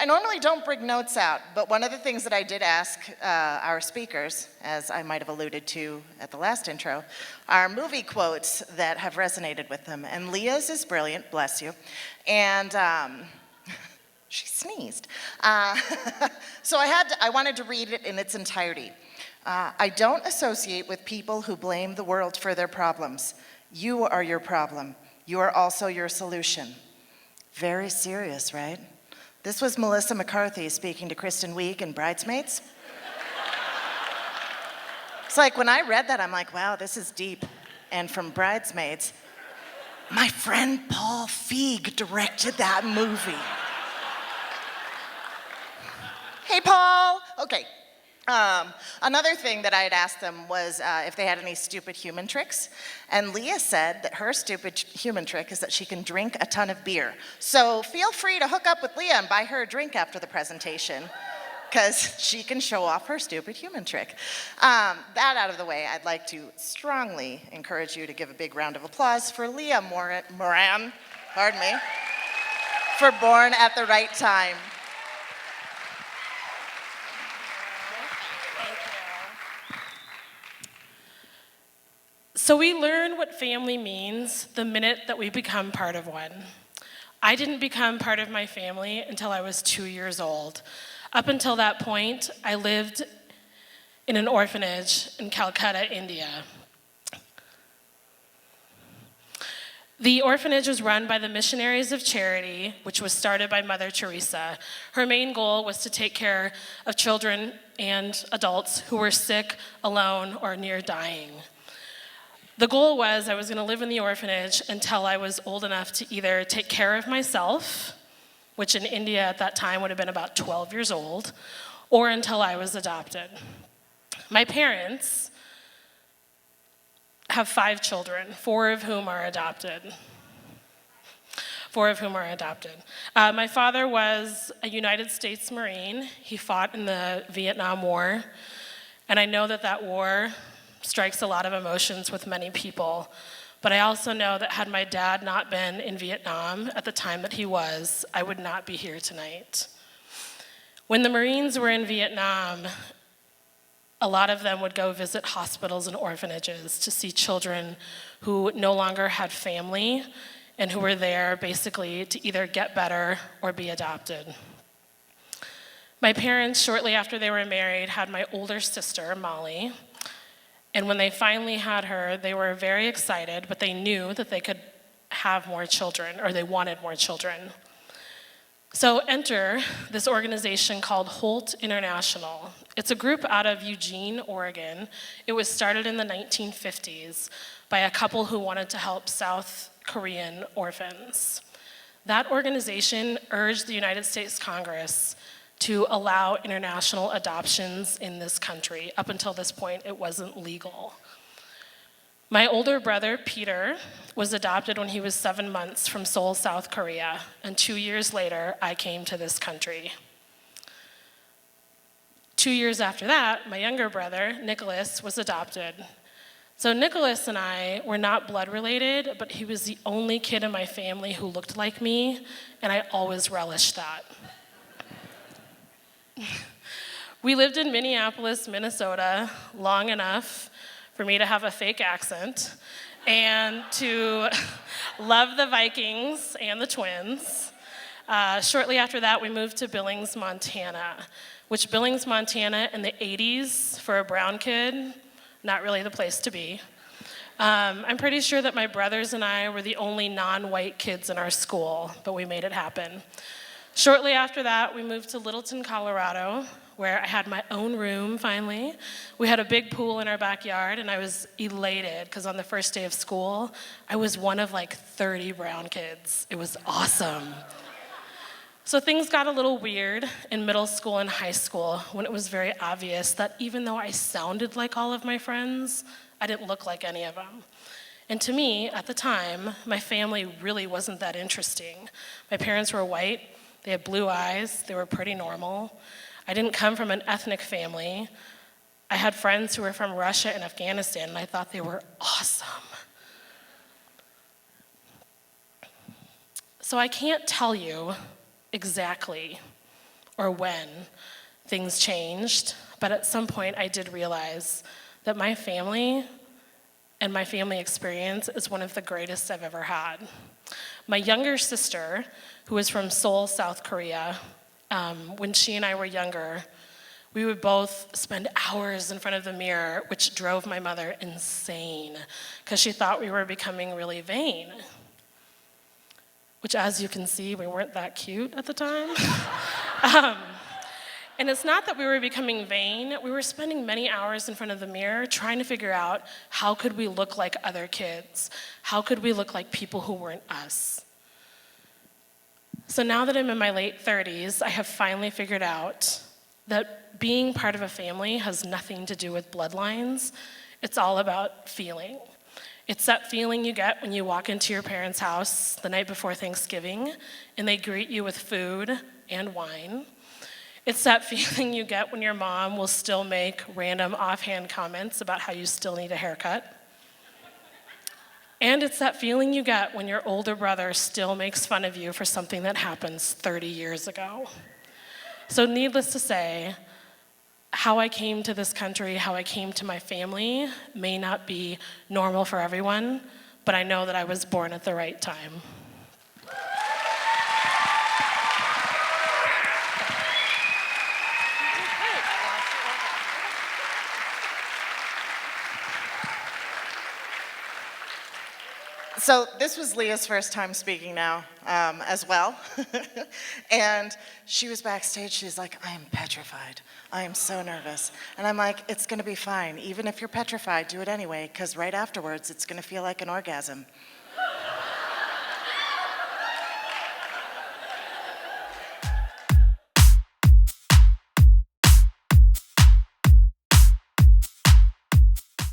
I normally don't bring notes out, but one of the things that I did ask our speakers, as I might have alluded to at the last intro, are movie quotes that have resonated with them. And Leah's is brilliant, bless you. And she sneezed. So I wanted to read it in its entirety. I don't associate with people who blame the world for their problems. You are your problem. You are also your solution. Very serious, right? This was Melissa McCarthy speaking to Kristen Wiig in Bridesmaids. It's like when I read that, I'm like, wow, this is deep. And from Bridesmaids, my friend Paul Feig directed that movie. Hey, Paul. Okay. Another thing that I had asked them was if they had any stupid human tricks. And Lia said that her stupid human trick is that she can drink a ton of beer. So feel free to hook up with Lia and buy her a drink after the presentation, because she can show off her stupid human trick. That out of the way, I'd like to strongly encourage you to give a big round of applause for Lia Moran, pardon me, for Born at the Right Time. So we learn what family means the minute that we become part of one. I didn't become part of my family until I was 2 years old. Up until that point, I lived in an orphanage in Calcutta, India. The orphanage was run by the Missionaries of Charity, which was started by Mother Teresa. Her main goal was to take care of children and adults who were sick, alone, or near dying. The goal was I was going to live in the orphanage until I was old enough to either take care of myself, which in India at that time would have been about 12 years old, or until I was adopted. My parents have 5 children, 4 of whom are adopted. My father was a United States Marine. He fought in the Vietnam War, and I know that that war strikes a lot of emotions with many people. But I also know that had my dad not been in Vietnam at the time that he was, I would not be here tonight. When the Marines were in Vietnam, a lot of them would go visit hospitals and orphanages to see children who no longer had family and who were there basically to either get better or be adopted. My parents, shortly after they were married, had my older sister, Molly. And when they finally had her, they were very excited, but they knew that they could have more children, or they wanted more children. So enter this organization called Holt International. It's a group out of Eugene, Oregon. It was started in the 1950s by a couple who wanted to help South Korean orphans. That organization urged the United States Congress to allow international adoptions in this country. Up until this point, it wasn't legal. My older brother, Peter, was adopted when he was 7 months from Seoul, South Korea, and 2 years later, I came to this country. 2 years after that, my younger brother, Nicholas, was adopted. So Nicholas and I were not blood related, but he was the only kid in my family who looked like me, and I always relished that. We lived in Minneapolis, Minnesota, long enough for me to have a fake accent and to love the Vikings and the Twins. Shortly after that, we moved to Billings, Montana, which Billings, Montana in the 80s, for a brown kid, not really the place to be. I'm pretty sure that my brothers and I were the only non-white kids in our school, but we made it happen. Shortly after that, we moved to Littleton, Colorado, where I had my own room, finally. We had a big pool in our backyard, and I was elated, because on the first day of school, I was one of like 30 brown kids. It was awesome. So things got a little weird in middle school and high school when it was very obvious that even though I sounded like all of my friends, I didn't look like any of them. And to me, at the time, my family really wasn't that interesting. My parents were white. They had blue eyes. They were pretty normal. I didn't come from an ethnic family. I had friends who were from Russia and Afghanistan, and I thought they were awesome. So I can't tell you exactly or when things changed, but at some point I did realize that my family and my family experience is one of the greatest I've ever had. My younger sister, who is from Seoul, South Korea, when she and I were younger, we would both spend hours in front of the mirror, which drove my mother insane, because she thought we were becoming really vain. Which, as you can see, we weren't that cute at the time. And it's not that we were becoming vain, we were spending many hours in front of the mirror trying to figure out how could we look like other kids? How could we look like people who weren't us? So now that I'm in my late 30s, I have finally figured out that being part of a family has nothing to do with bloodlines. It's all about feeling. It's that feeling you get when you walk into your parents' house the night before Thanksgiving and they greet you with food and wine. It's that feeling you get when your mom will still make random offhand comments about how you still need a haircut. And it's that feeling you get when your older brother still makes fun of you for something that happens 30 years ago. So needless to say, how I came to this country, how I came to my family may not be normal for everyone, but I know that I was born at the right time. So this was Leah's first time speaking now, as well. And she was backstage, she's like, I am petrified. I am so nervous. And I'm like, it's gonna be fine. Even if you're petrified, do it anyway, because right afterwards, it's gonna feel like an orgasm.